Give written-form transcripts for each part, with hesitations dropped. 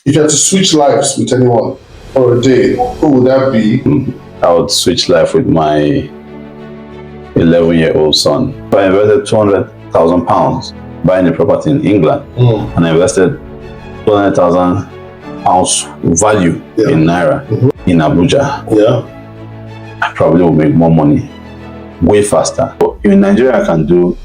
If you had to switch lives with anyone for a day, who would that be? I would switch life with my 11-year-old son. I invested £200,000 buying a property in England, and I invested £200,000 value in Naira in Abuja. I probably will make more money way faster. In Nigeria, I can do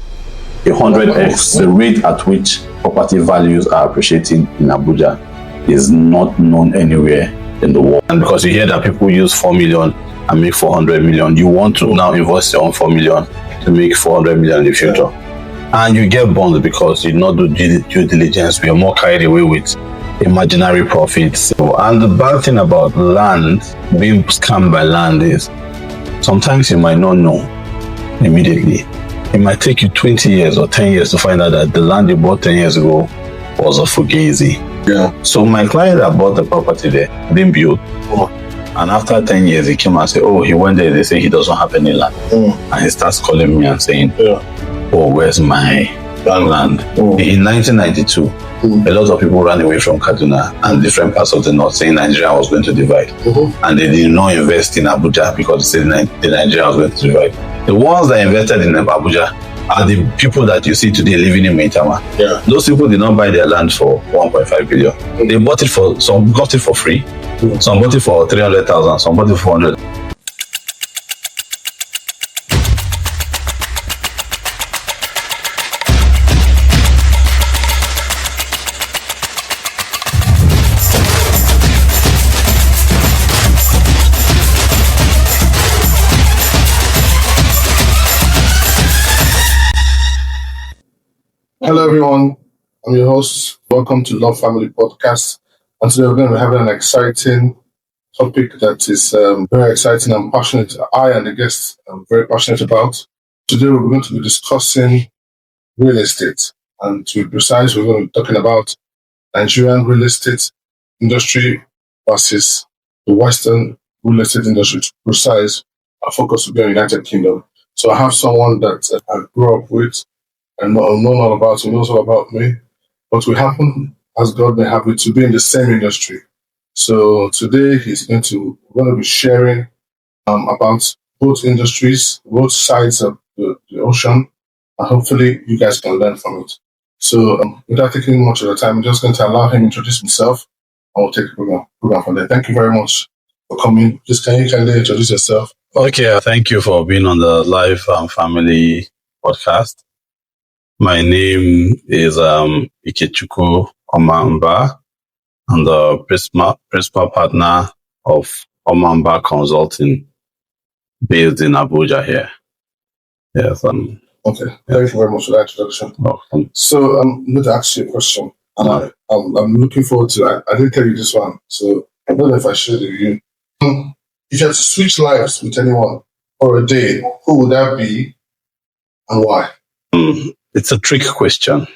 100x. The rate at which property values are appreciating in Abuja is not known anywhere in the world. And because you hear that people use 4 million and make 400 million, you want to now invest your own 4 million to make 400 million in the future. And you get bonds because you not do due diligence. We are more carried away with imaginary profits. And the bad thing about land, being scammed by land, is sometimes you might not know immediately. It might take you 20 years or 10 years to find out that the land you bought 10 years ago was a fugazi. So my client that bought the property there didn't build. And after 10 years, he came and said, he went there. They say he doesn't have any land. And he starts calling me and saying, where's my land? In 1992, a lot of people ran away from Kaduna and different parts of the north, saying Nigeria was going to divide. And they did not invest in Abuja because they said the Nigeria was going to divide. The ones that invested in Abuja are the people that you see today living in Maitama. Those people did not buy their land for 1.5 billion. They bought it for, some got it for free, some bought it for 300,000, some bought it for 100. Hello everyone, I'm your host. Welcome to Love Family Podcast. And today we're going to be having an exciting topic that is very exciting and passionate. I and the guests are very passionate about. Today we're going to be discussing real estate. And to be precise, we're going to be talking about Nigerian real estate industry versus the Western real estate industry. To be precise, our focus will be on United Kingdom. So I have someone that I grew up with and know all about, he knows all about me. But we happen, as God may have it, to be in the same industry. So today we're going to be sharing about both industries, both sides of the ocean, and hopefully you guys can learn from it. So without taking much of the time, I'm just going to allow him to introduce himself, and we'll take the program from there. Thank you very much for coming. Just can you kindly introduce yourself? Okay, thank you for being on the Live Family Podcast. My name is Ikechukwu Mbah. I'm the principal partner of Omar Ikechukwu Consulting based in Abuja here. Yes. Okay. Thank you very much for that introduction. Welcome. So I'm going to ask you a question. And I'm looking forward to it. I didn't tell you this one, so I don't know if I shared it with you. If you had to switch lives with anyone for a day, who would that be and why? It's a trick question,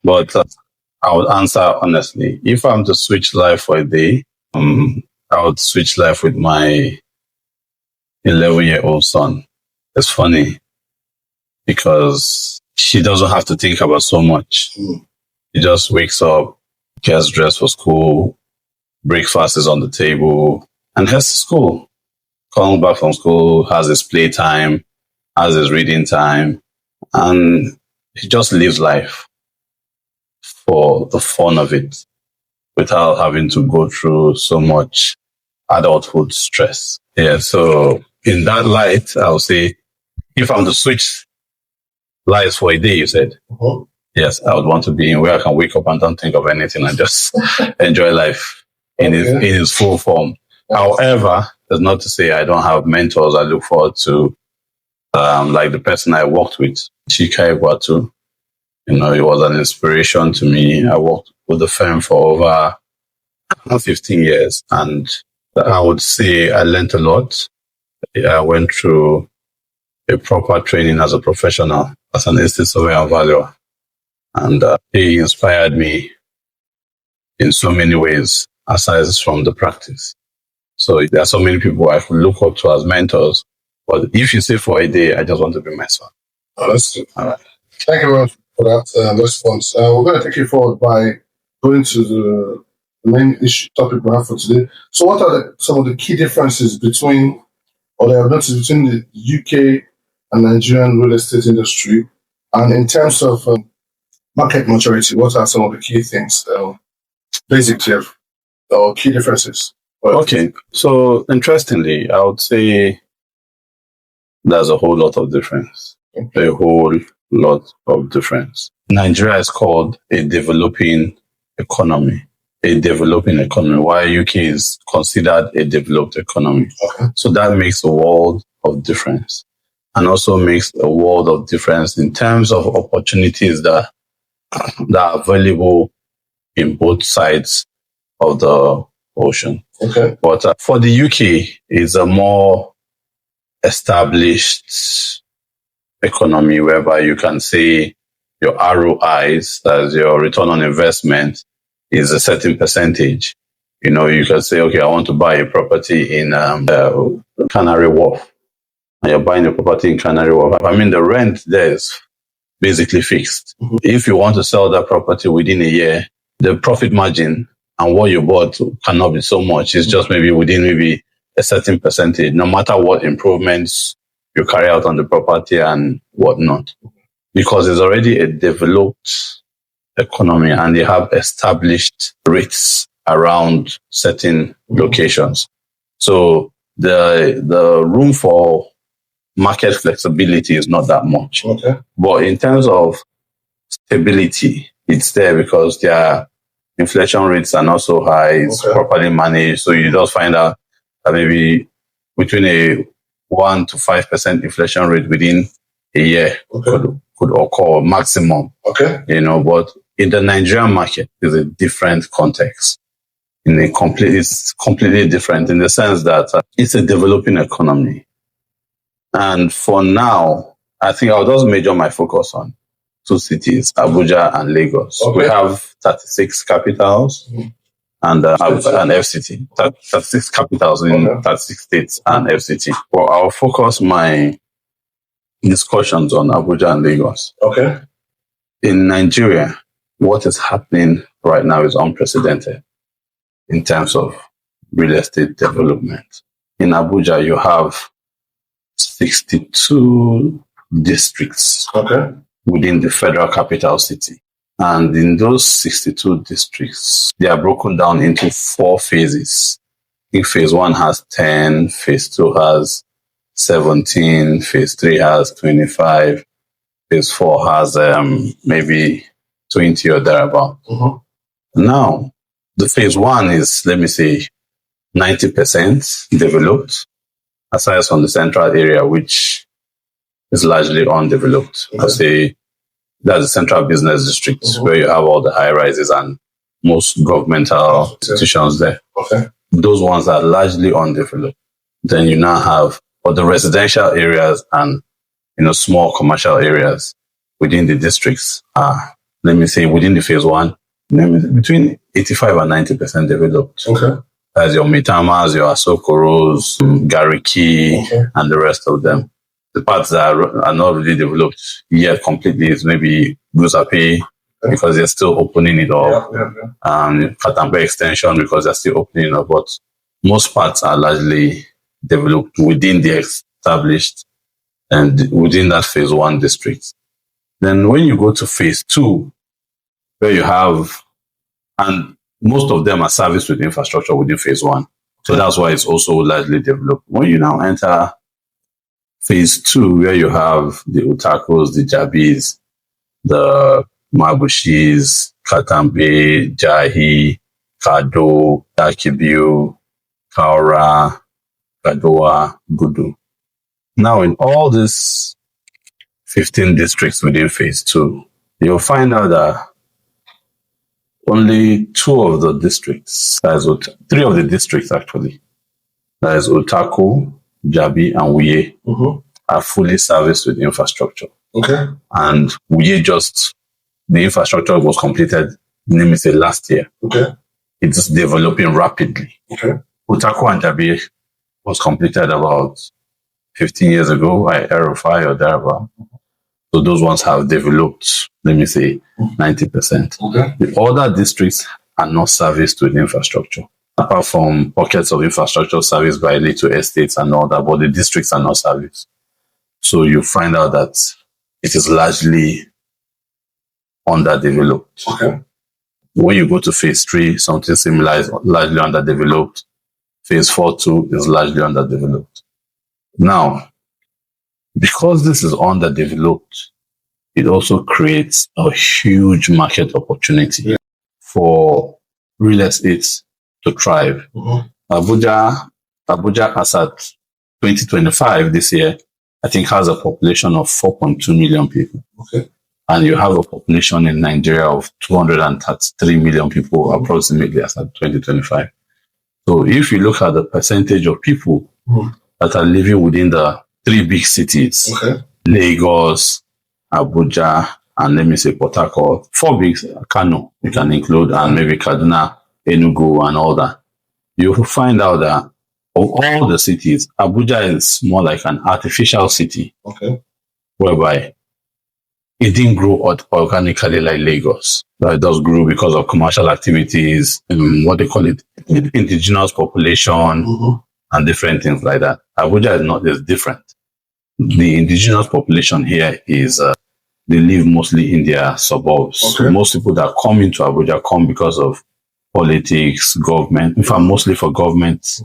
but I would answer honestly. If I'm to switch life for a day, I would switch life with my 11-year-old son. It's funny because he doesn't have to think about so much. He just wakes up, gets dressed for school, breakfast is on the table, and heads to school. Comes back from school, has his playtime, has his reading time, and he just lives life for the fun of it without having to go through so much adulthood stress. Yeah, so in that light, I would say, if I'm to switch lives for a day, you said, yes, I would want to be in where I can wake up and don't think of anything and just enjoy life in its full form. However, that's not to say I don't have mentors I look forward to, like the person I worked with, Chika Iguatu. He was an inspiration to me. I worked with the firm for over 15 years, and I would say I learned a lot. I went through a proper training as a professional, as an estate surveyor and valuer, and he inspired me in so many ways, aside from the practice. So there are so many people I could look up to as mentors. But if you say for a day, I just want to be my son. Oh, that's good. All right. Thank you very much for that response. We're going to take you forward by going to the main issue topic we have for today. So, what are some of the key differences between, or that I've noticed between the UK and Nigerian real estate industry, and in terms of market maturity, what are some of the key things, basically, or key differences? Okay, so interestingly, I would say there's a whole lot of difference. A whole lot of difference. Nigeria is called a developing economy. A developing economy, while UK is considered a developed economy. Okay. So that makes a world of difference. And also makes a world of difference in terms of opportunities that are available in both sides of the ocean. Okay. But for the UK, it's a more established economy whereby you can say your ROIs, as your return on investment, is a certain percentage. You know, you can say, okay, I want to buy a property in Canary Wharf, and you're buying a property in Canary Wharf. I mean, the rent there is basically fixed. Mm-hmm. If you want to sell that property within a year, the profit margin and what you bought cannot be so much. It's just maybe within maybe a certain percentage, no matter what improvements you carry out on the property and whatnot, because it's already a developed economy and they have established rates around certain locations. So the room for market flexibility is not that much. Okay. But in terms of stability, it's there because their inflation rates are not so high, it's properly managed. So you just find out that maybe between a 1 to 5% inflation rate within a year could occur maximum. Okay. You know, but in the Nigerian market is a different context. It's completely different in the sense that it's a developing economy. And for now, I think I'll just major my focus on two cities, Abuja and Lagos. Okay. We have 36 capitals and FCT. 36 capitals in 36 states and FCT. Well, I'll focus my discussions on Abuja and Lagos. Okay. In Nigeria, what is happening right now is unprecedented in terms of real estate development. In Abuja, you have 62 districts within the federal capital city. And in those 62 districts, they are broken down into 4 phases. I think phase 1 has 10, phase 2 has 17, phase 3 has 25, phase 4 has maybe 20 or thereabout. Mm-hmm. Now, the phase 1 is, let me say, 90% developed, aside from the central area, which is largely undeveloped. I say that's the central business district where you have all the high rises and most governmental institutions there. Okay. Those ones are largely undeveloped. Then you now have the residential areas and small commercial areas within the districts are, let me say, within the phase 1, between 85 and 90% developed. Okay. As your Mitamas, your Asokoros, Gariki, and the rest of them. The parts that are not really developed yet completely is maybe Gusape, because they're still opening it up. And Katampe extension, because they're still opening it up. But most parts are largely developed within the established and within that phase 1 district. Then when you go to phase 2, where you have, and most of them are serviced with infrastructure within phase 1. So that's why it's also largely developed. When you now enter phase 2, where you have the Utakos, the Jabis, the Mabushis, Katambe, Jahi, Kado, Dakibiu, Kaura, Kadoa, Gudu. Now, in all these 15 districts within phase 2, you'll find out that only 2 of the districts, 3 of the districts actually, that is Otako, Jabi, and Wuye, are fully serviced with infrastructure. Okay. And Wuye the infrastructure was completed, let me say, last year. Okay. It's developing rapidly. Okay. Otako and Jabi was completed about 15 years ago by RFI or thereabout. So those ones have developed, let me say, 90%. Okay. The other districts are not serviced with infrastructure. Apart from pockets of infrastructure serviced by little estates and all that, but the districts are not serviced. So you find out that it is largely underdeveloped. Okay. When you go to phase 3, something similar is largely underdeveloped. Phase 4 too is largely underdeveloped. Now, because this is underdeveloped, it also creates a huge market opportunity for real estate to thrive. Abuja as at 2025 this year, I think has a population of 4.2 million people. Okay. And you have a population in Nigeria of 233 million people approximately as at 2025. So if you look at the percentage of people that are living within the 3 big cities, Lagos, Abuja, and let me say Port Harcourt, 4 big, Kano, you can include, and maybe Kaduna, Enugu, and all that. You will find out that of all the cities, Abuja is more like an artificial city, whereby it didn't grow organically like Lagos. It does grow because of commercial activities, what they call it, indigenous population, and different things like that. Abuja is different. The indigenous population here is, they live mostly in their suburbs. Most people that come into Abuja come because of politics, government, in fact, mostly for government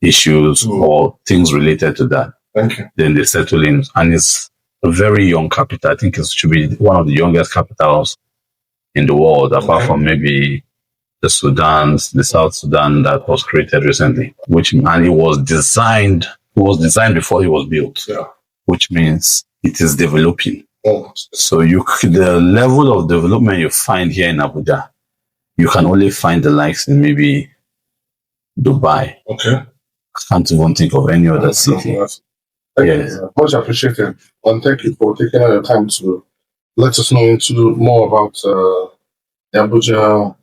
issues or things related to that. Then they settle in, and it's a very young capital. I think it should be one of the youngest capitals in the world, apart from maybe the South Sudan that was created recently, and it was designed before it was built, which means it is developing. So the level of development you find here in Abuja, you can only find the likes in maybe Dubai. I can't even think of any other city. Yes. Much appreciated. And thank you for taking out your time to let us know more about the Abuja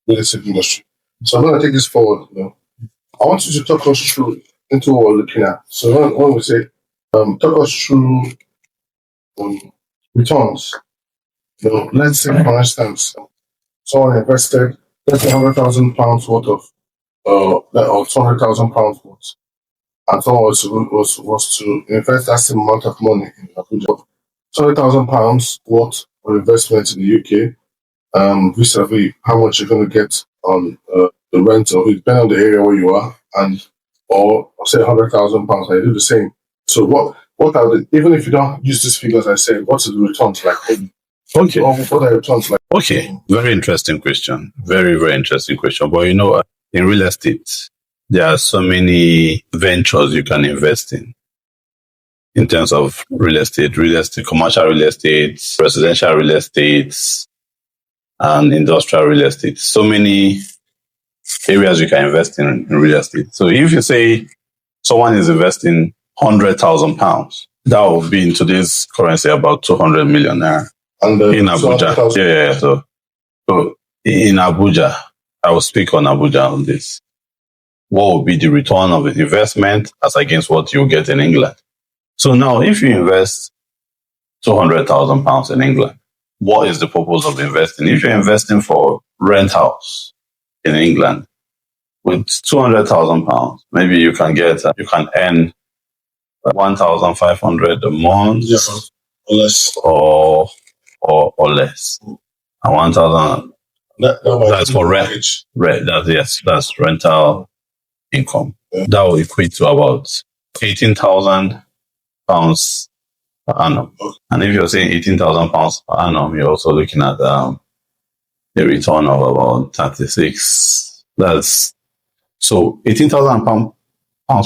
real estate industry. So I'm going to take this forward. I want you to talk us through into what we're looking at. So when we say, talk us through returns. Let's say, for instance, someone invested, let's say, £100,000 worth of, or £200,000 worth. And someone was to invest that same amount of money in Abuja. £200,000 worth of investment in the UK, vis-a-vis how much you're going to get on the rental, depending on the area where you are, or say £100,000, I do the same. So what are even if you don't use these figures, I say, what's the returns like? Okay. What are the returns like? Okay. Very interesting question. Very, very interesting question. But in real estate, there are so many ventures you can invest in terms of real estate, commercial real estate, residential real estate, and industrial real estate. So many areas you can invest in real estate. So if you say someone is investing £100,000, that would be in today's currency about 200 million naira. And in Abuja. Yeah. So in Abuja, I will speak on Abuja on this. What would be the return of the investment as against what you get in England? So now, if you invest £200,000 in England, what is the purpose of investing? If you're investing for rent house in England with £200,000, maybe you can earn 1,500 a month, or less, or less, and 1,000. That's for rent. That's rental income. That will equate to about £18,000 per annum. And if you're saying £18,000 per annum, you're also looking at a return of about 36. So £18,000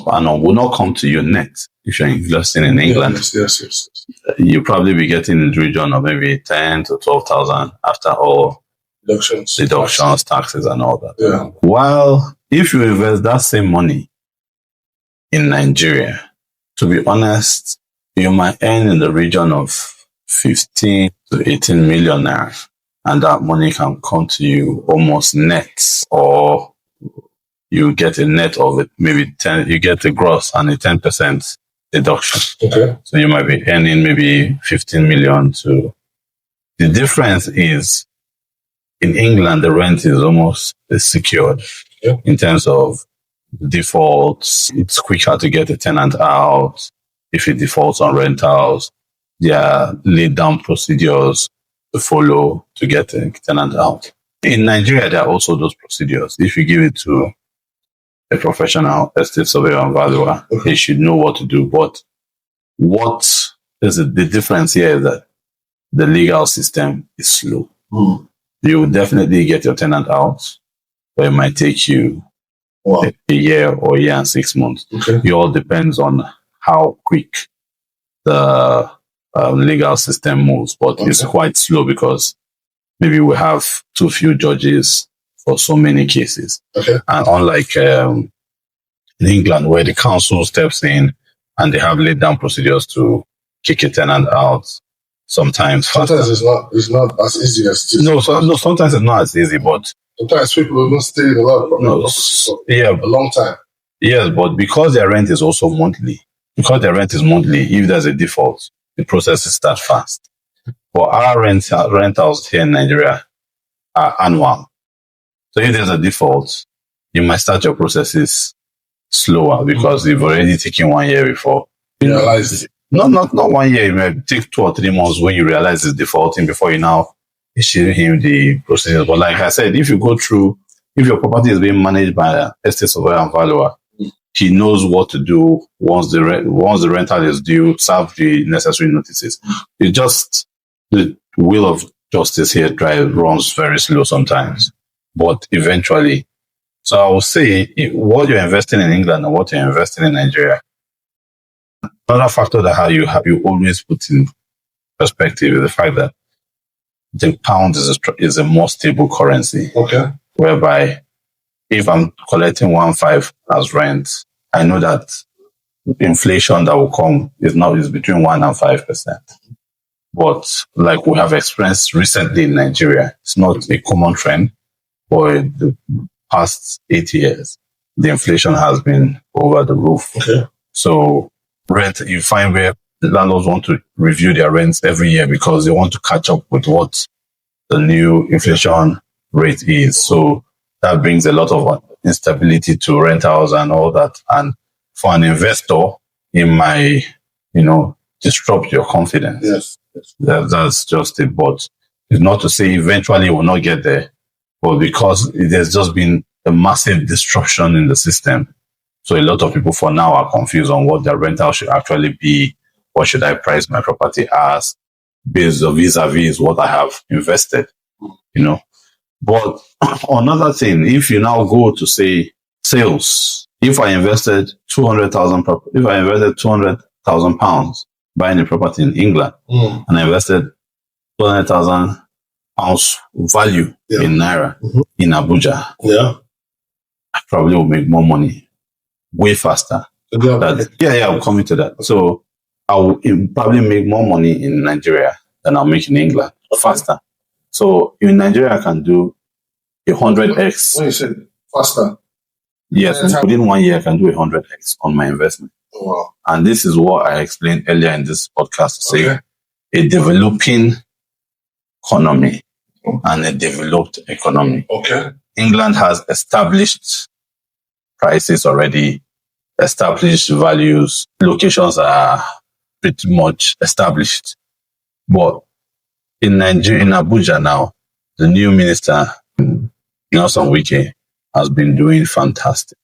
per annum will not come to you net if you're investing in England. Yes. You'll probably be getting in the region of maybe 10 to 12,000 after all deductions, taxes, and all that. Yeah. While if you invest that same money in Nigeria, to be honest, you might earn in the region of 15 to 18 million naira, and that money can come to you almost net, or you get a net of it, maybe 10, you get a gross and a 10% deduction. Okay. So you might be earning maybe 15 million to. The difference is in England, the rent is almost secured in terms of defaults. It's quicker to get a tenant out. If it defaults on rentals, there are laid down procedures to follow to get a tenant out. In Nigeria, there are also those procedures. If you give it to a professional estate surveyor and valuer, they should know what to do. But what is the difference here is that the legal system is slow. You will definitely get your tenant out, but it might take you a year or a year and 6 months. It all depends on how quick the legal system moves, but it's quite slow because maybe we have too few judges for so many cases. And unlike in England, where the council steps in and they have laid down procedures to kick a tenant out, sometimes it's not as easy as it is. No, sometimes it's not as easy, but sometimes people will not stay in a lot of properties for a long time. Yes, but because their rent is also monthly, if there's a default, the processes start fast. For our rentals here in Nigeria are annual. So if there's a default, you might start your processes slower because you've already taken 1 year before you realize it. Not 1 year. It might take 2 or 3 months when you realize it's defaulting before you now issue him the procedures. But like I said, if your property is being managed by an estate surveyor and valuer, he knows what to do once the rental is due, serve the necessary notices. It's just the wheel of justice here runs very slow sometimes, but eventually. So I will say what you're investing in England and what you're investing in Nigeria. Another factor that you always put in perspective is the fact that the pound is a more stable currency. Whereby if I'm collecting 1.5 as rent, I know that inflation that will come is between 1% and 5%. But like we have experienced recently in Nigeria, it's not a common trend. For the past 8 years, the inflation has been over the roof. So rent, you find where the landlords want to review their rents every year because they want to catch up with what the new inflation rate is. So that brings a lot of instability to rentals and all that. And for an investor, it might, disrupt your confidence. That's just it. But it's not to say eventually we'll not get there, but because there's just been a massive disruption in the system. So a lot of people for now are confused on what their rental should actually be. What should I price my property as based on vis-a-vis what I have invested, But another thing, if you now go to say sales, if I invested 200,000 pounds buying a property in England and I invested 200,000 pounds value in Naira in Abuja, I probably will make more money way faster. I'm coming to that. So I will probably make more money in Nigeria than I'll make in England faster. So in Nigeria, I can do 100x. When you said faster? Yes, within 1 year, I can do 100x on my investment. Wow. And this is what I explained earlier in this podcast to say a developing economy and a developed economy. England has established prices already, established values, locations are pretty much established. But in Nigeria, in Abuja now, the new minister, Nelson Wike, has been doing fantastic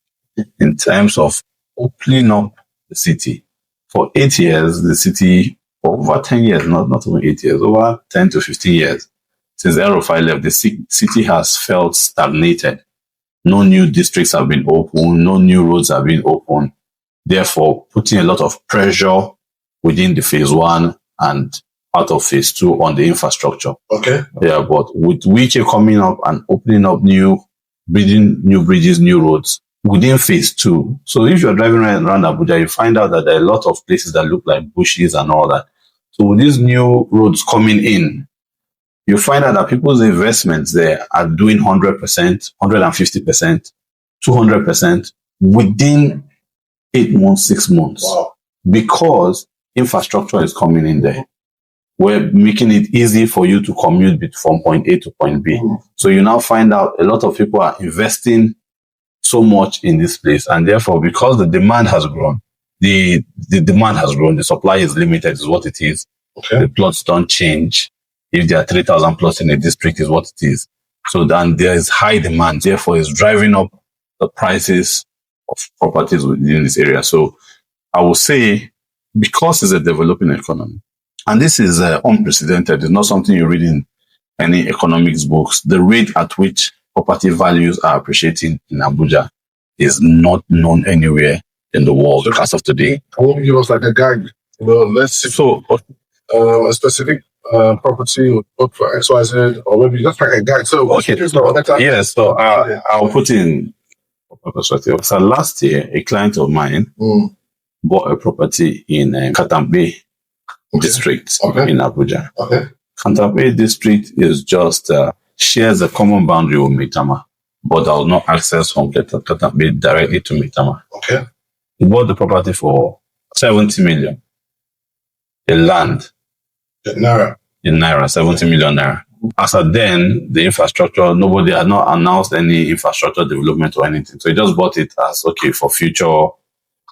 in terms of opening up the city. For 8 years, the city, over 10 years, not even 8 years, over 10 to 15 years, since El-Rufai left, the city has felt stagnated. No new districts have been opened, no new roads have been opened, therefore putting a lot of pressure within the phase 1 and part of phase 2 on the infrastructure. But with Wike coming up and opening up building new bridges, new roads within phase 2. So if you're driving around Abuja, you find out that there are a lot of places that look like bushes and all that. So with these new roads coming in, you find out that people's investments there are doing 100%, 150%, 200% within 8 months, 6 months. Because infrastructure is coming in there. we're making it easy for you to commute from point A to point B. So you now find out a lot of people are investing so much in this place, and therefore, because the demand has grown, the demand has grown, the supply is limited, is what it is. Okay. The plots don't change. If there are 3,000 plots in a district, is what it is. So then there is high demand, therefore it's driving up the prices of properties within this area. So I will say, because it's a developing economy, and this is unprecedented, it's not something you read in any economics books, the rate at which property values are appreciating in Abuja is not known anywhere in the world as of today. I want to give us like a guide. Let's see. So a specific property would look for XYZ, or maybe just like a guide. So okay, so I'll put in perspective. So last year, a client of mine bought a property in Katambe district in Abuja. Okay. Katambe district is just shares a common boundary with Maitama, but there was no access from Katambe directly to Maitama. Okay. He bought the property for 70 million. The land. In Naira, 70 million Naira. As of then, the infrastructure, nobody had not announced any infrastructure development or anything. So he just bought it as, okay, for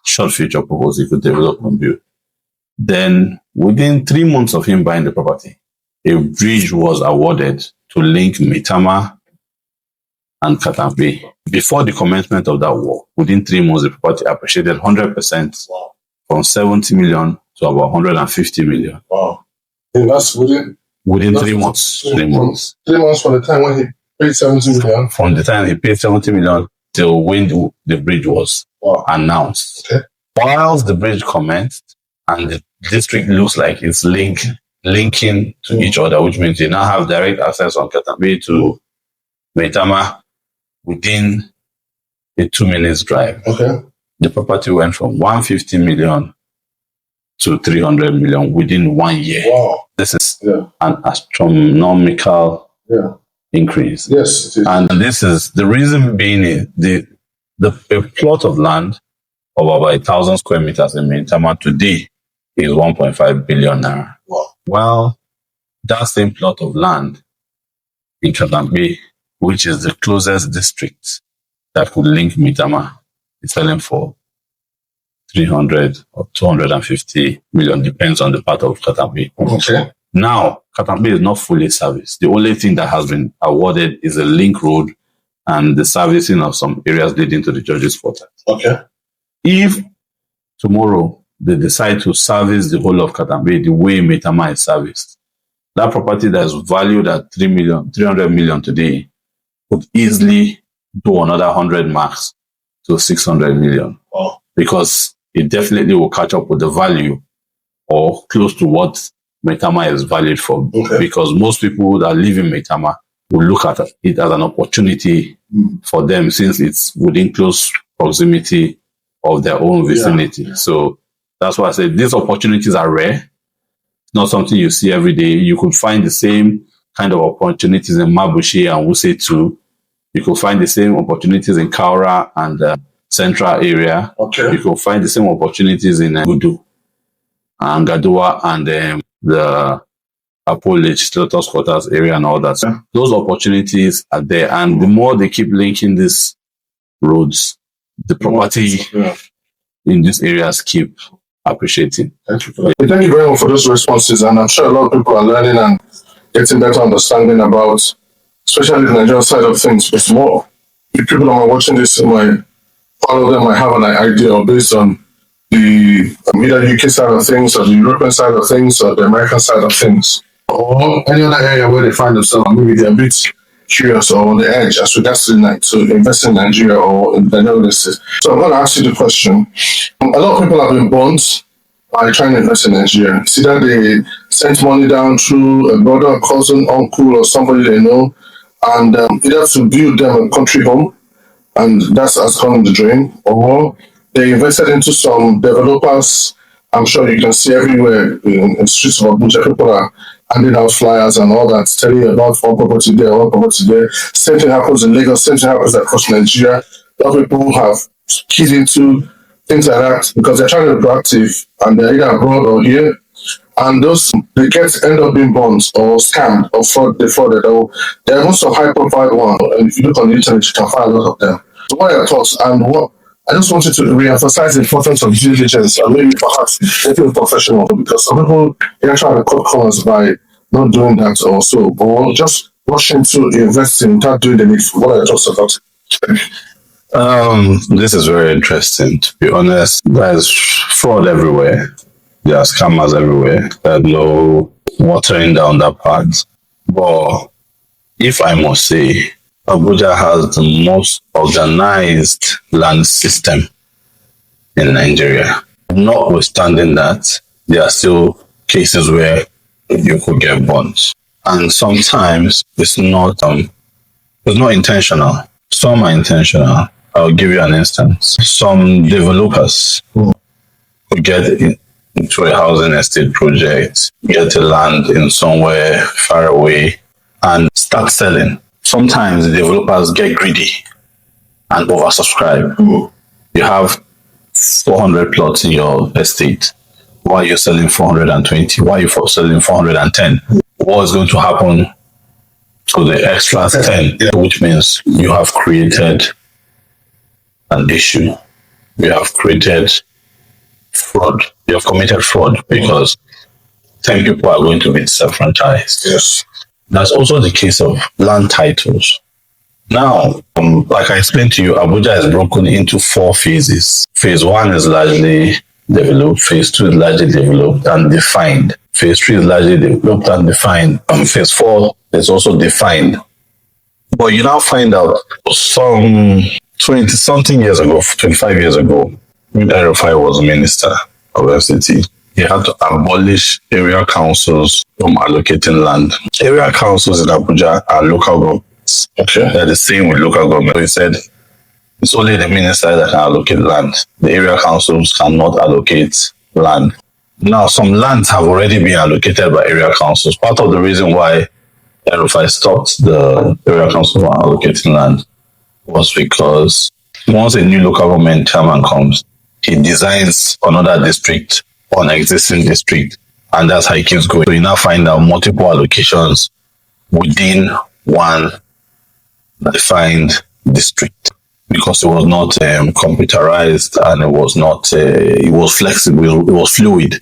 short future purpose, he could develop and build. Then, within 3 months of him buying the property, a bridge was awarded to link Maitama and Katambe. Before the commencement of that work, within 3 months, the property appreciated 100% from 70 million to about 150 million. Wow. And that's within 3 months. 3 months. 3 months from the time when he paid 70 million. From the time he paid 70 million till when the bridge was announced. Okay. Whilst the bridge commenced and the district looks like it's linking to each other, which means you now have direct access on Katambe to Maitama within a 2 minutes drive. Okay. The property went from 150 million to 300 million within 1 year. Wow. This is an astronomical increase. Yes, it is. And this is the reason being a plot of land of about 1,000 square meters in Maitama today is 1.5 billion naira. Wow. Well, that same plot of land in Katambe, which is the closest district that could link Maitama, is selling for 300 or 250 million, depends on the part of Katambe. Okay. Now, Katambe is not fully serviced. The only thing that has been awarded is a link road and the servicing of some areas leading to the judges' quarters. Okay. If tomorrow they decide to service the whole of Katambe the way Maitama is serviced, that property that is valued at 300 million today could easily do another 100 marks to 600 million. Wow. Because it definitely will catch up with the value or close to what Maitama is valued for. Okay. Because most people that live in Maitama will look at it as an opportunity for them, since it's within close proximity of their own vicinity. Yeah. So that's why I say these opportunities are rare. It's not something you see every day. You could find the same kind of opportunities in Mabushi and Wuse too. You could find the same opportunities in Kaura and central area. Okay. You could find the same opportunities in Gudu and Gadua and the Apollo Status Quarters area and all that. So those opportunities are there. And the more they keep linking these roads, the property in these areas keep appreciating. Thank you very much for those responses. And I'm sure a lot of people are learning and getting better understanding about, especially the Nigerian side of things. It's more. The people that are watching this, all of them might have an idea, or based on the either UK side of things, or the European side of things, or the American side of things, or any other area where they find themselves. Maybe they're a bit curious or on the edge as regards to invest in Nigeria or in the United States. So I'm going to ask you the question. A lot of people have been burnt by trying to invest in Nigeria. It's either they sent money down through a brother, cousin, uncle, or somebody they know, and either to build them a country home, and that's has gone in the drain, or they invested into some developers. I'm sure you can see everywhere in the streets of Abuja, people are handing out flyers and all that, telling you about one property there, one property there. Same thing happens in Lagos, same thing happens across Nigeria. A lot of people have keyed into things like that because they're trying to be proactive and they're either abroad or here. And those they end up being bonds or scammed or defrauded. Or there are also high profile ones. And if you look on the internet, you can find a lot of them. So what are your thoughts? And what I just wanted to re-emphasize the importance of due diligence and maybe perhaps getting professional, because some people are trying to cut corners by not doing that or so, or just rushing to investing without doing the needful. What are your thoughts about it? This is very interesting. To be honest, there's fraud everywhere. There are scammers everywhere. There's no watering down that part. But if I must say, Abuja has the most organized land system in Nigeria. Notwithstanding that, there are still cases where you could get bonds. And sometimes it's not intentional. Some are intentional. I'll give you an instance. Some developers who get into a housing estate project, get a land in somewhere far away, and start selling. Sometimes the developers get greedy and oversubscribe. You have 400 plots in your estate. Why are you selling 420? Why are you selling 410? What is going to happen to the extra 10? Which means you have created an issue. You have created fraud. You have committed fraud because 10 people are going to be disenfranchised. Yes. That's also the case of land titles. Now, like I explained to you, Abuja is broken into 4 phases. Phase 1 is largely developed. Phase 2 is largely developed and defined. Phase 3 is largely developed and defined. Phase 4 is also defined. But you now find out some 20-something years ago, 25 years ago, when RFI was minister of FCT, he had to abolish area councils from allocating land. Area councils in Abuja are local governments. Okay. They're the same with local government. So he said it's only the minister that can allocate land. The area councils cannot allocate land. Now, some lands have already been allocated by area councils. Part of the reason why RFI stopped the area council from allocating land was because once a new local government chairman comes, he designs another district on an existing district, and that's how it keeps going. So you now find out multiple allocations within one defined district because it was not computerized and it was flexible, it was fluid,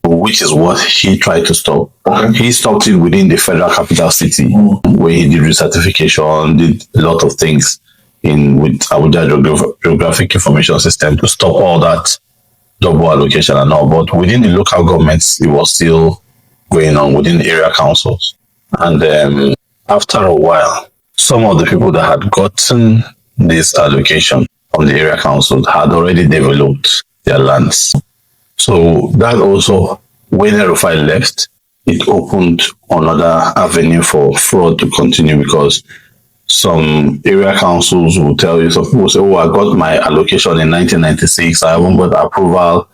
which is what he tried to stop. He stopped it within the Federal Capital City, where he did recertification, did a lot of things with Abuja Geographic Information System to stop all that double allocation and all. But within the local governments, it was still going on within the area councils. And after a while, some of the people that had gotten this allocation from the area council had already developed their lands. So that also, when RFI left, it opened another avenue for fraud to continue because some area councils will tell you, some people say, I got my allocation in 1996, I haven't got approval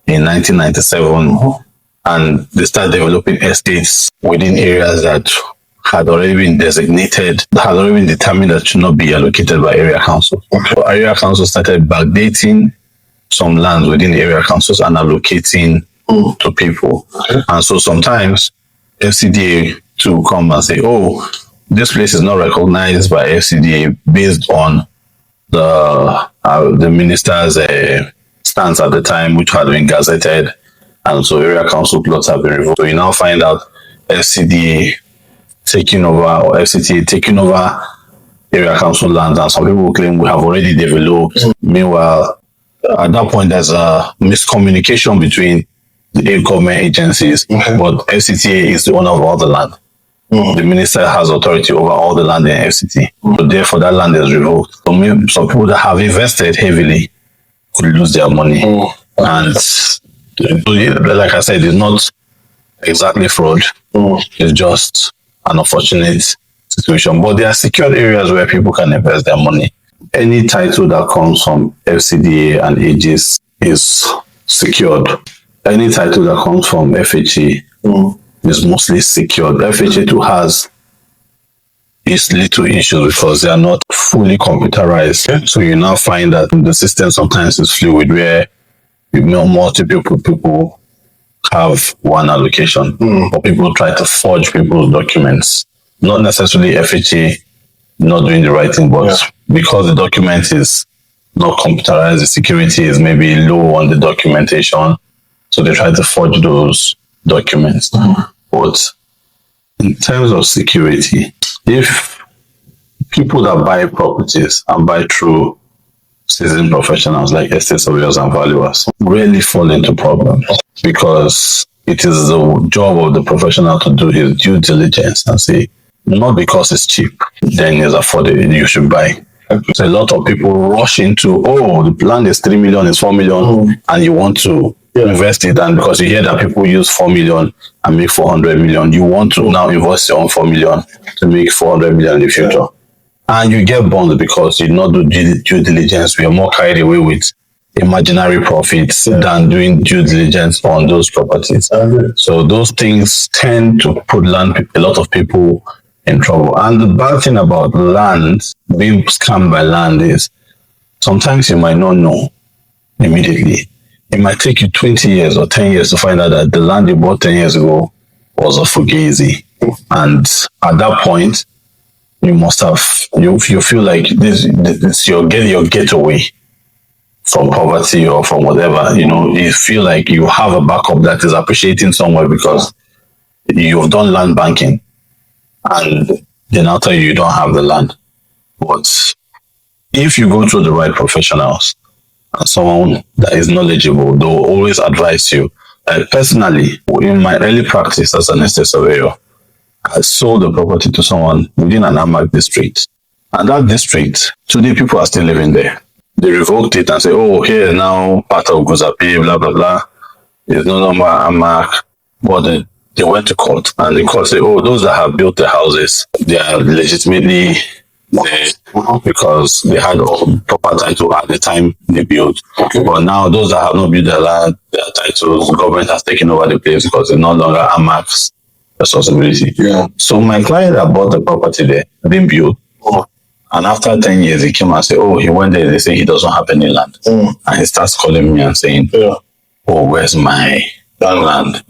in 1997. And they start developing estates within areas that had already been designated, had already been determined that should not be allocated by area councils. So area councils started backdating some lands within the area councils and allocating to people. And so sometimes FCDA to come and say, this place is not recognized by FCDA based on the minister's stance at the time, which had been gazetted, and so area council plots have been revoked. So you now find out FCDA taking over, or FCTA taking over area council lands, and some people claim we have already developed. Meanwhile, at that point, there's a miscommunication between the government agencies, but FCTA is the owner of all the land. The minister has authority over all the land in FCT. So therefore, that land is revoked. So some people that have invested heavily could lose their money. And like I said, it's not exactly fraud. It's just an unfortunate situation. But there are secured areas where people can invest their money. Any title that comes from FCDA and AGs is secured. Any title that comes from FHA is mostly secured. FHA2 has its little issues because they are not fully computerized. So you now find that the system sometimes is fluid, where multiple people have one allocation, but people try to forge people's documents. Not necessarily FHA not doing the right thing, but because the document is not computerized, the security is maybe low on the documentation, so they try to forge those documents. But in terms of security, if people that buy properties and buy through seasoned professionals like estate surveyors and valuers really fall into problems, because it is the job of the professional to do his due diligence and say, not because it's cheap, then it's affordable, you should buy. So a lot of people rush into, the land is 3 million, it's 4 million, and you want to invest it. And because you hear that people use 4 million and make 400 million, you want to now invest your own 4 million to make 400 million in the future. And you get burned because you did not do due diligence. We are more carried away with imaginary profits than doing due diligence on those properties. So those things tend to put a lot of people in trouble. And the bad thing about land, being scammed by land, is sometimes you might not know immediately. It might take you 20 years or 10 years to find out that the land you bought 10 years ago was a fugazi. And at that point, you must have, you feel like this your getaway from poverty or from whatever, you feel like you have a backup that is appreciating somewhere because you've done land banking, and then I'll tell you don't have the land. But if you go through the right professionals and someone that is knowledgeable, they'll always advise you. Personally, in my early practice as an estate surveyor, I sold the property to someone within an unpack district. And that district, today people are still living there. They revoked it and say, here now part of Gozapi, blah, blah, blah. It's no longer unpack. But they went to court, and the court said, those that have built the houses, they are legitimately there because they had all proper title at the time they built. But now those that have not built their titles, the government has taken over the place because it's no longer unpack's responsibility. So my client that bought the property there didn't build. And after 10 years, he came and said, he went there. They say he doesn't have any land. And he starts calling me and saying, where's my land?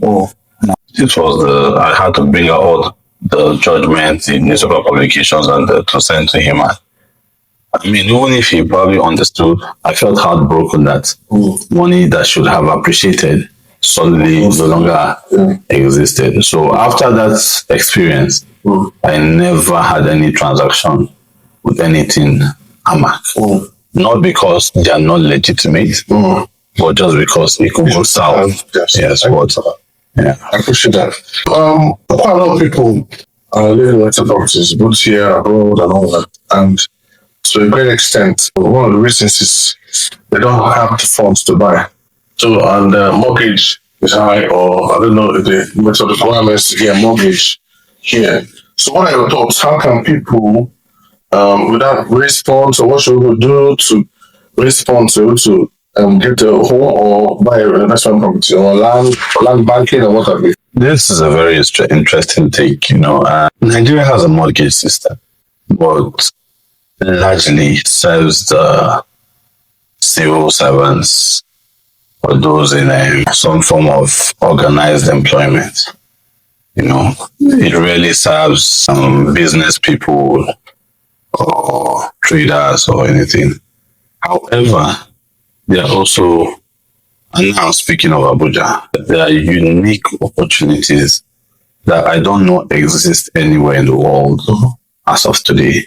This was I had to bring out all the judgments in newspaper publications and to send to him. I mean, even if he probably understood, I felt heartbroken that money that should have appreciated solidly no longer existed. So after that experience, I never had any transaction with anything unpack. Not because they are not legitimate, but just because it could go south. Yes, I appreciate that. Quite a lot of people are living in rental properties, both here, abroad, and all that. And to a great extent, one of the reasons is they don't have the funds to buy. So, and the mortgage is high, or I don't know if the method of requirements to get a mortgage here. So, what are your thoughts? How can people, without raise funds, or what should we do to raise funds to get a home or buy an investment property or land banking or what have you? This is a very interesting take. Nigeria has a mortgage system, but largely serves the civil servants or those in some form of organized employment. It really serves business people or traders or anything. However, there are also, and now speaking of Abuja, there are unique opportunities that I don't know exist anywhere in the world as of today.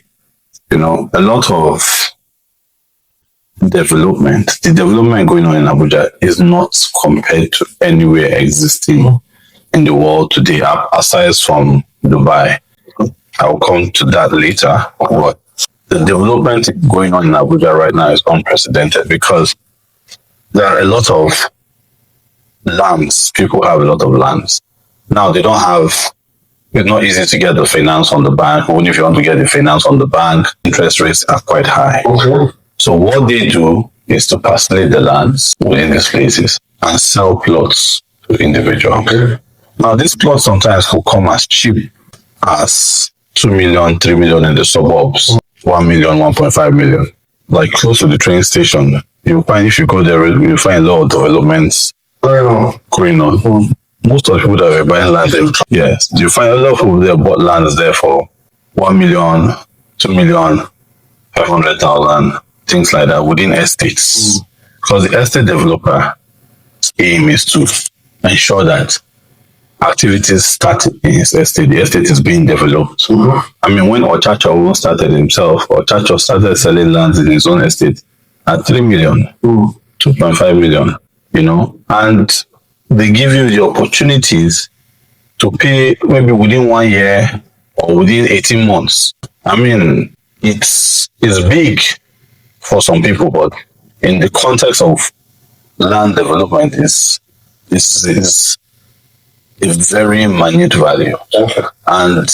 A lot of the development going on in Abuja is not compared to anywhere existing in the world today, aside from Dubai. I'll come to that later. But the development going on in Abuja right now is unprecedented because there are a lot of lands. People have a lot of lands. Now it's not easy to get the finance on the bank. Even if you want to get the finance on the bank, interest rates are quite high. So what they do is to parcellate the lands within these places and sell plots to individuals. Now these plots sometimes will come as cheap as 2 million, 3 million in the suburbs, 1 million, 1.5 million. Like close to the train station, you find if you go there, you find a lot of developments going on. Most of the people that were buying land, yes, you find a lot of people that bought lands there for 1 million, 2 million, 500,000, things like that within estates. Because the estate developer aim is to ensure that activities start in his estate. The estate is being developed. I mean, when Ochacho started himself, Ochacho started selling lands in his own estate at 3 million, 2.5 million, you know, and they give you the opportunities to pay maybe within 1 year or within 18 months. I mean, it's big for some people, but in the context of land development is a very minute value. And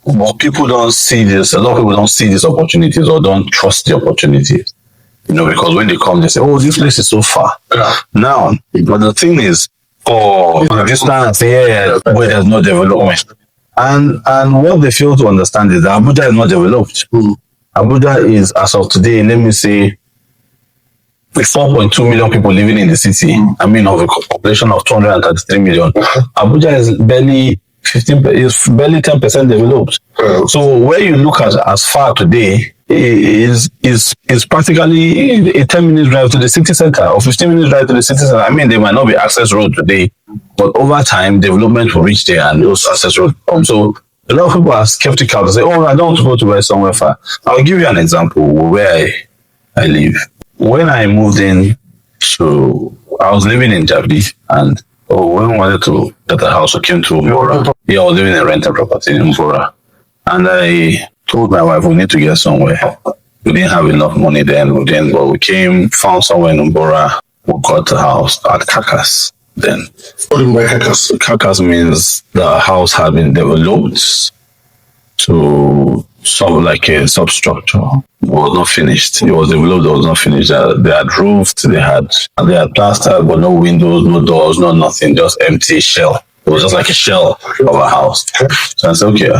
but people don't see this, a lot of people don't see these opportunities or don't trust the opportunities. You know, because when they come, they say, oh, this place is so far. Now, but the thing is, for distance, where there's no development. And what they fail to understand is that Abuja is not developed. Abuja is, as of today, let me say, with 4.2 million people living in the city, I mean, of a population of 233 million, Abuja is barely 10% developed. So where you look at as far today is practically a 10-minute drive to the city center or 15-minute drive to the city center. I mean, there might not be access road today, but over time, development will reach there and those access roads come. So a lot of people are skeptical to say, oh, I don't want to go to where somewhere far. I'll give you an example where I live. When I moved in, I was living in Jabi, and when I wanted to get a house, I came to Mbora. Yeah, I was living in a rental property in Mbora. And I told my wife we need to get somewhere. We didn't have enough money then, but we found somewhere in Mbora. We got a house at Kakas then. What do you mean by Kakas? Kakas means the house had been developed to like a substructure. It was not finished. It was developed, it was not finished. They had roofed, they had plastered, but no windows, no doors, no nothing, just empty shell. It was just like a shell of a house. So I said, okay.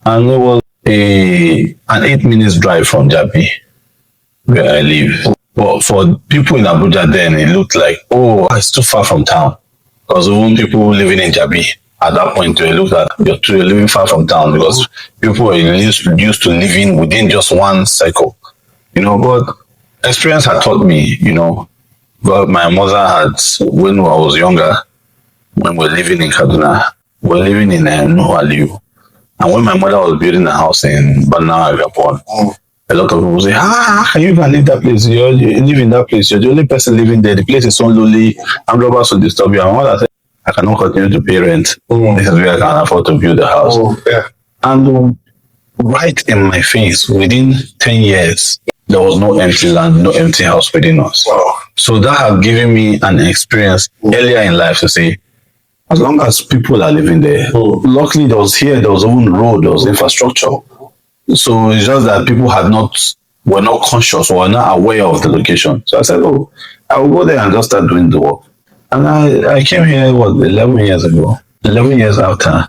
And it was an 8 minutes drive from Jabi, where I live. But for people in Abuja then, it looked like, oh, it's too far from town. Because even people living in Jabi, at that point, they looked at you're living far from town because people were used to living within just one cycle. You know, but experience had taught me, you know, but my mother had, when I was younger, when we were living in Kaduna, we were living in Nuhaliu. And when my mother was building a house in Bana, Gabon, a lot of people say, can you even leave that place? You live in that place. You're the only person living there. The place is so lonely. And robbers will disturb you. And my mother said, I cannot continue to pay rent. This is where I can afford to build a house. And right in my face, within 10 years, there was no empty land, no empty house within us. So that had given me an experience earlier in life to say, as long as people are living there, luckily there was even road, there was infrastructure. So it's just that people were not conscious or were not aware of the location. So I said, oh, I will go there and just start doing the work. And I came here, 11 years ago. 11 years after,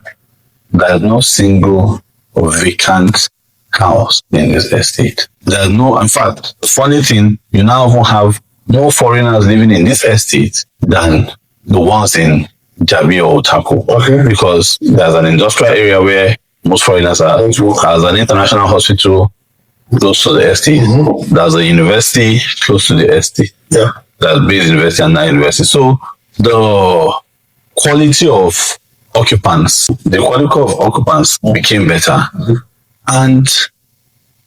there's no single vacant house in this estate. There's no, in fact, the funny thing, you now have more foreigners living in this estate than the ones in Jabi or Otako. Okay. Because there's an industrial area where most foreigners are. There's an international hospital close to the estate. There's a university close to the estate. Yeah. That's Base University and Nine University. So the quality of occupants became better. And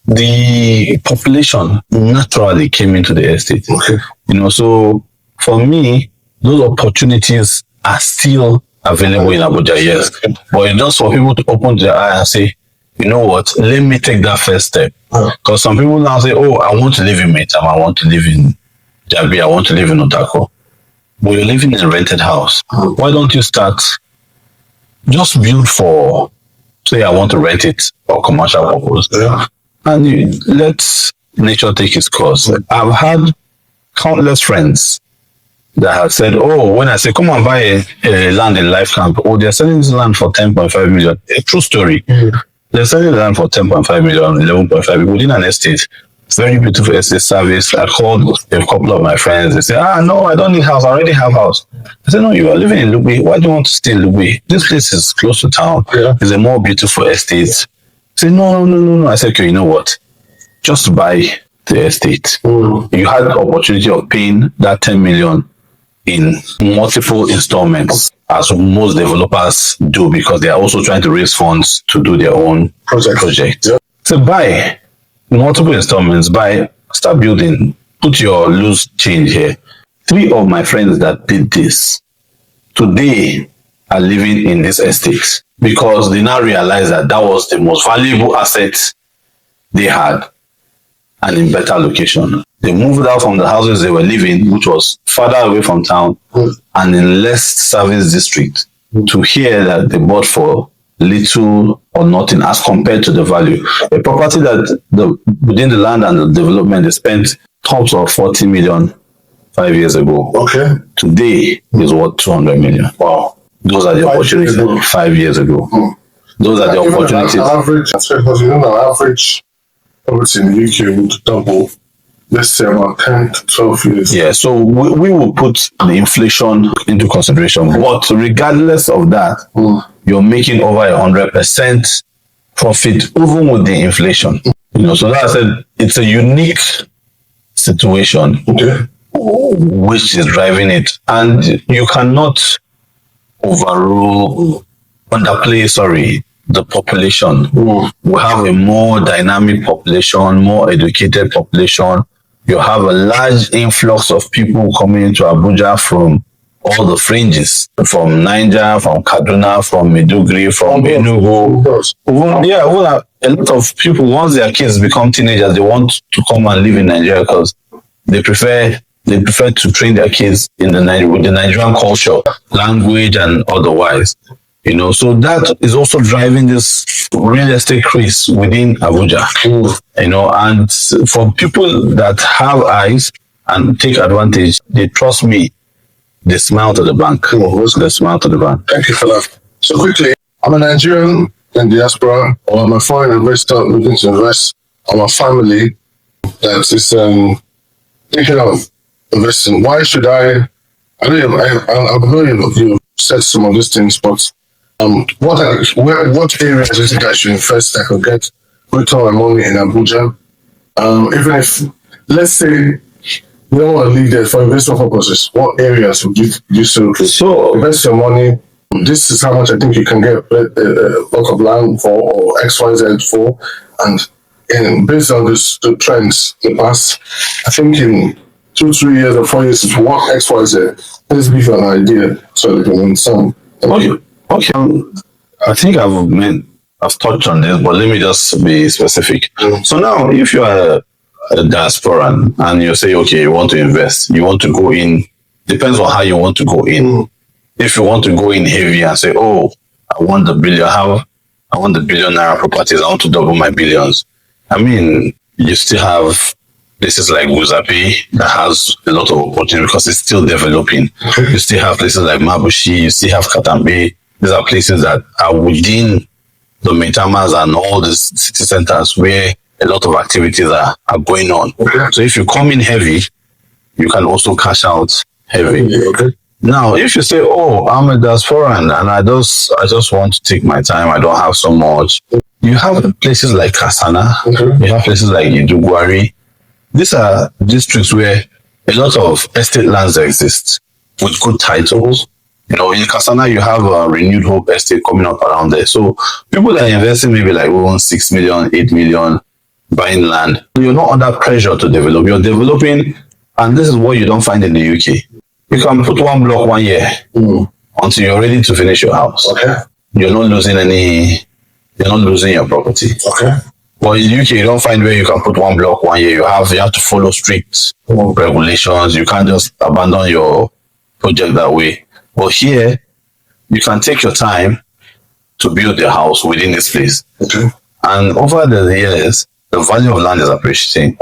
the population naturally came into the estate. Okay. You know, so for me, those opportunities are still available in Abuja, yes. But it's just for people to open their eye and say, you know what, let me take that first step. Because some people now say, oh, I want to live in Metam, I want to live in Jabi, I want to live in Otako. But you're living in a rented house. Why don't you start, just build for, say I want to rent it for commercial purpose. And let nature take its course. I've had countless friends that have said, oh, when I say, come and buy a land in Life Camp, oh, they're selling this land for 10.5 million. A true story. They're selling the land for 10.5 million, 11.5 million within an estate. very beautiful estate service. I called a couple of my friends. They say, no, I don't need house. I already have house. I said, no, you are living in Lugbe. Why do you want to stay in Lugbe? This place is close to town. Yeah. It's a more beautiful estate. I said, no. I said, okay, you know what? Just buy the estate. You had the opportunity of paying that 10 million in multiple installments, as most developers do, because they are also trying to raise funds to do their own project. Yeah. So buy multiple installments, start building, put your loose change here. 3 of my friends that did this today are living in this estate because they now realize that was the most valuable asset they had, and in better location. They moved out from the houses they were living, which was farther away from town and in less service district, to hear that they bought for little or nothing as compared to the value. A property that within the land and the development, they spent tops of 40 million 5 years ago. Okay. Today is worth 200 million. Wow. Those are the opportunities 5 years ago. Those are the opportunities. Average, because average property in the UK would double, let's say, about 10 to 12 years. Yeah, so we will put the inflation into consideration. But regardless of that, you're making over 100% profit even with the inflation. So that I said, it's a unique situation which is driving it. And you cannot underplay the population. We have a more dynamic population, more educated population. You have a large influx of people coming into Abuja from all the fringes, from Niger, from Kaduna, from Maiduguri, from Enugu. A lot of people, once their kids become teenagers, they want to come and live in Nigeria because they prefer to train their kids with the Nigerian culture, language, and otherwise. So that is also driving this real estate craze within Abuja. And for people that have eyes and take advantage, they trust me. They smile to the bank. They smile to the bank. Thank you for that. So quickly, I'm a Nigerian in diaspora, or I'm a foreign investor looking to invest. I'm a family that is thinking of investing. Why should I know you said some of these things, but what areas do you think I should invest that could get return on my money in Abuja? Even if, let's say, you don't want to leave there for investment purposes, what areas would you so invest your money? This is how much I think you can get a block of land for, or XYZ for, and based on the trends in the past, I think in 2, 3 years or 4 years, what XYZ, let's give you an idea so you can understand. Okay. I think I've touched on this, but let me just be specific. So now, if you are a diaspora and you say, okay, you want to invest, you want to go in, depends on how you want to go in. If you want to go in heavy and say, I want the billion naira properties, I want to double my billions. I mean, you still have places like Guzapi that has a lot of opportunity because it's still developing. You still have places like Mabushi, you still have Katambe. These are places that are within the Maitamas and all the city centers where a lot of activities are going on. So if you come in heavy, you can also cash out heavy. Now, if you say, I'm a diaspora and I just want to take my time, I don't have so much. You have places like Kasana, you have places like Idugwari. These are districts where a lot of estate lands exist with good titles. In Kasana, you have a Renewed Hope estate coming up around there. So people that are investing maybe like 6 million, 8 million buying land. You're not under pressure to develop. You're developing, and this is what you don't find in the UK. You can put one block 1 year until you're ready to finish your house. Okay. You're not losing your property. Okay. But in the UK, you don't find where you can put one block 1 year. You have to follow strict regulations. You can't just abandon your project that way. But here, you can take your time to build the house within this place. Okay. And over the years, the value of land is appreciating,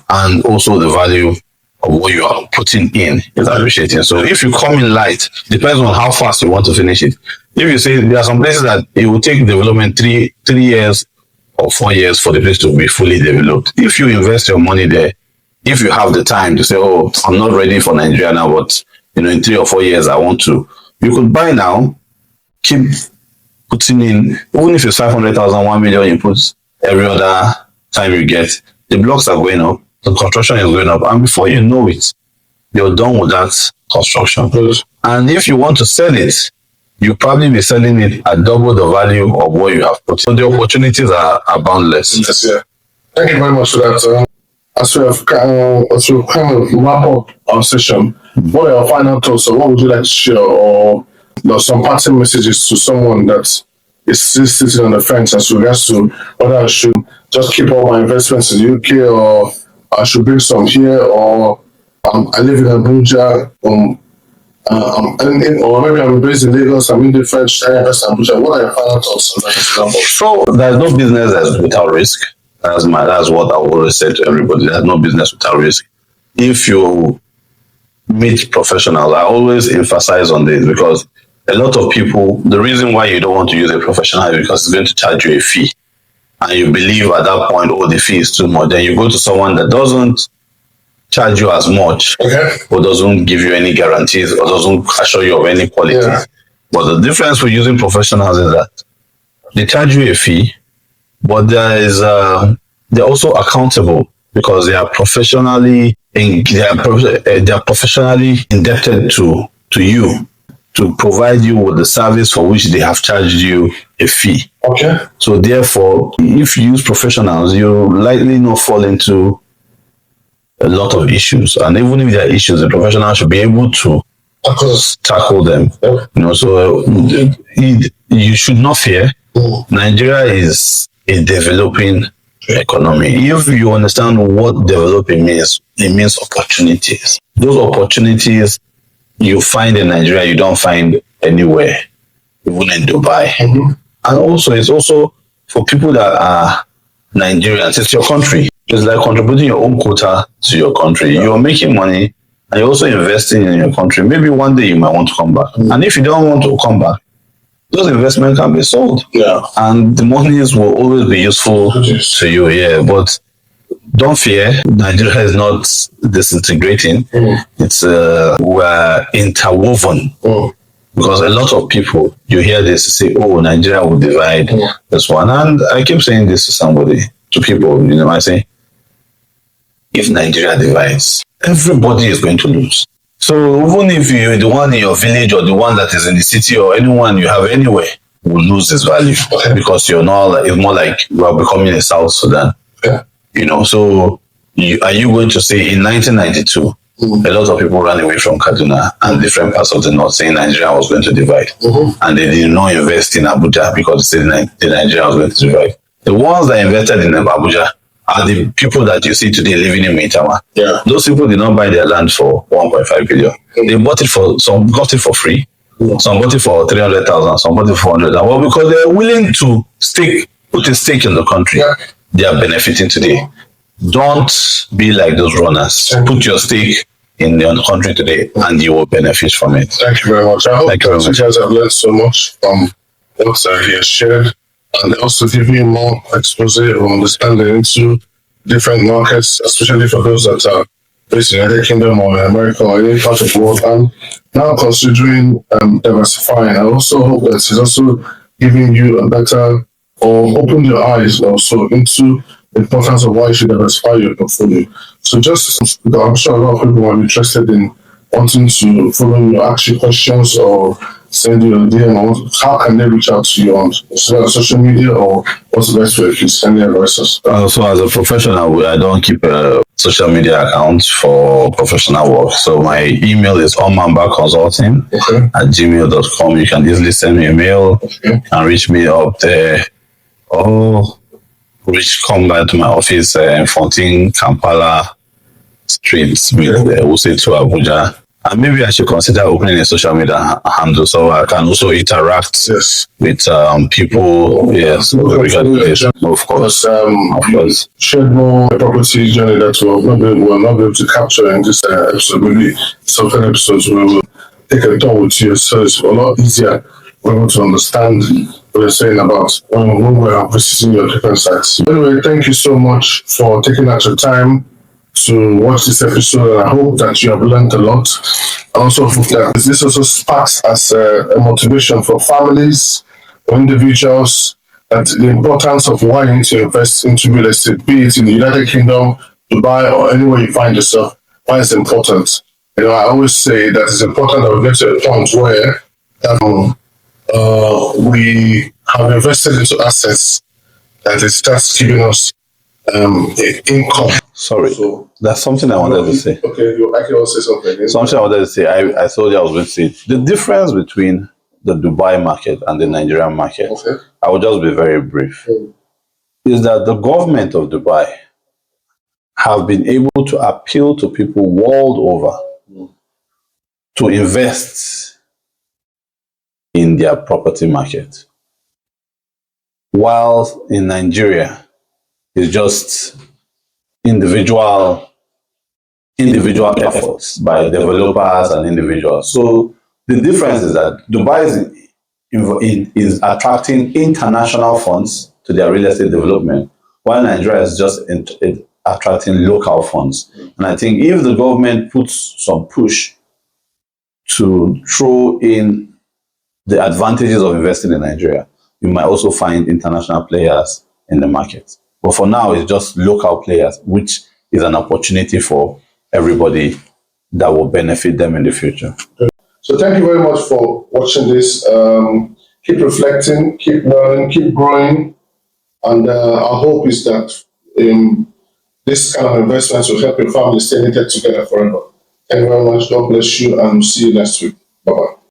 and also the value of what you are putting in is appreciating. So if you come in light, depends on how fast you want to finish it. If you say there are some places that it will take development three years or 4 years for the place to be fully developed. If you invest your money there, if you have the time to say, oh, I'm not ready for Nigeria now, but in 3 or 4 years I want to, you could buy now, keep putting in, even if it's 500,000, 1 million you put every other time you get, the blocks are going up, the construction is going up, and before you know it, you're done with that construction. And if you want to sell it, you'll probably be selling it at double the value of what you have put. So the opportunities are boundless. Yes, yeah. Thank you very much for that. As we kind of wrap up our session, what are your final thoughts, or what would you like to share, or some parting messages to someone that is still sitting on the fence as regards to whether I should just keep all my investments in the UK, or I should bring some here, or I live in Abuja, or maybe I'm based in Lagos, I'm indifferent, should I invest in Abuja? What are your final thoughts on that example? So there's no business that's without risk. That's what I always say to everybody. There's no business without risk. If you meet professionals, I always emphasize on this, because a lot of people, the reason why you don't want to use a professional is because it's going to charge you a fee. And you believe at that point, oh, the fee is too much. Then you go to someone that doesn't charge you as much, or doesn't give you any guarantees, or doesn't assure you of any quality. Yeah. But the difference with using professionals is that they charge you a fee, but they're also accountable, because they are professionally indebted to you to provide you with the service for which they have charged you a fee. Okay. So therefore, if you use professionals, you likely not fall into a lot of issues. And even if there are issues, the professional should be able to tackle them. So you should not fear. Nigeria is a developing economy. If you understand what developing means, it means opportunities. Those opportunities you find in Nigeria, you don't find anywhere, even in Dubai. Mm-hmm. And also, it's also for people that are Nigerians. It's your country. It's like contributing your own quota to your country. You're making money, and you're also investing in your country. Maybe one day you might want to come back. Mm-hmm. And if you don't want to come back, those investments can be sold. Yeah. And the monies will always be useful to you. Yeah. But don't fear, Nigeria is not disintegrating. It's we're interwoven. Because a lot of people, you hear this, say, oh, Nigeria will divide this one. And I keep saying this to somebody, to people, I say, if Nigeria divides, everybody is going to lose. So even if you're the one in your village, or the one that is in the city, or anyone you have anywhere, will lose its value, because you're not. It's more like you are becoming a South Sudan. Yeah. So are you going to say in 1992, a lot of people ran away from Kaduna and different parts of the north, saying Nigeria was going to divide, and they did not invest in Abuja because they said Nigeria was going to divide. The ones that invested in Abuja are the people that you see today living in Maitama. Yeah. Those people did not buy their land for 1.5 billion. They bought it some got it for free. Some bought it for 300,000. Some bought it for 100,000. Well, because they're willing to put a stake in the country. Yeah. They are benefiting today. Don't be like those runners. Put your stake in the country today, and you will benefit from it. Thank you very much. I hope you guys have learned so much from what I have shared, and also give me more expose or understanding into different markets, especially for those that are based in the United Kingdom or in America or any part of the world. And now considering diversifying, I also hope that it's also giving you a better, or open your eyes also into the importance of why you should diversify your portfolio. So I'm sure a lot of people might be interested in wanting to follow you, ask you questions, or send you a DM. How can they reach out to you on social media, or what's the best way if you send their advices? So as a professional, I don't keep a social media account for professional work. So my email is omambaconsulting@gmail.com. You can easily send me a mail and reach me up there. Come by to my office in 14 Kampala Street, Wuse to Abuja. And maybe I should consider opening a social media handle so I can also interact with people. Yes, of course. Shed more property journey that we'll not be able to capture in this episode. Maybe some episodes we will take a talk with you, so it's a lot easier for able to understand were saying about when we are visiting your different sites. Anyway, thank you so much for taking out your time to watch this episode. I hope that you have learned a lot. I also hope that this also sparks as a motivation for families, for individuals, that the importance of why you need to invest into real estate, be it in the United Kingdom, Dubai, or anywhere you find yourself, why it's important. I always say that it's important that we get to a point where we have invested into assets that it starts giving us income. Sorry, so that's something I wanted to say. Okay, you actually want to say something. Something I wanted to say. I told you I was going to say the difference between the Dubai market and the Nigerian market. Okay. I will just be very brief. Is that the government of Dubai have been able to appeal to people world over to invest in their property market, while in Nigeria it's just individual efforts by developers and individuals. So the difference is that Dubai is attracting international funds to their real estate development, while Nigeria is just attracting local funds. And I think if the government puts some push to throw in the advantages of investing in Nigeria, you might also find international players in the market. But for now, it's just local players, which is an opportunity for everybody that will benefit them in the future. So thank you very much for watching this. Keep reflecting, keep learning, keep growing. And our hope is that this kind of investments will help your family stay knitted together forever. Thank you very much. God bless you, and see you next week. Bye-bye.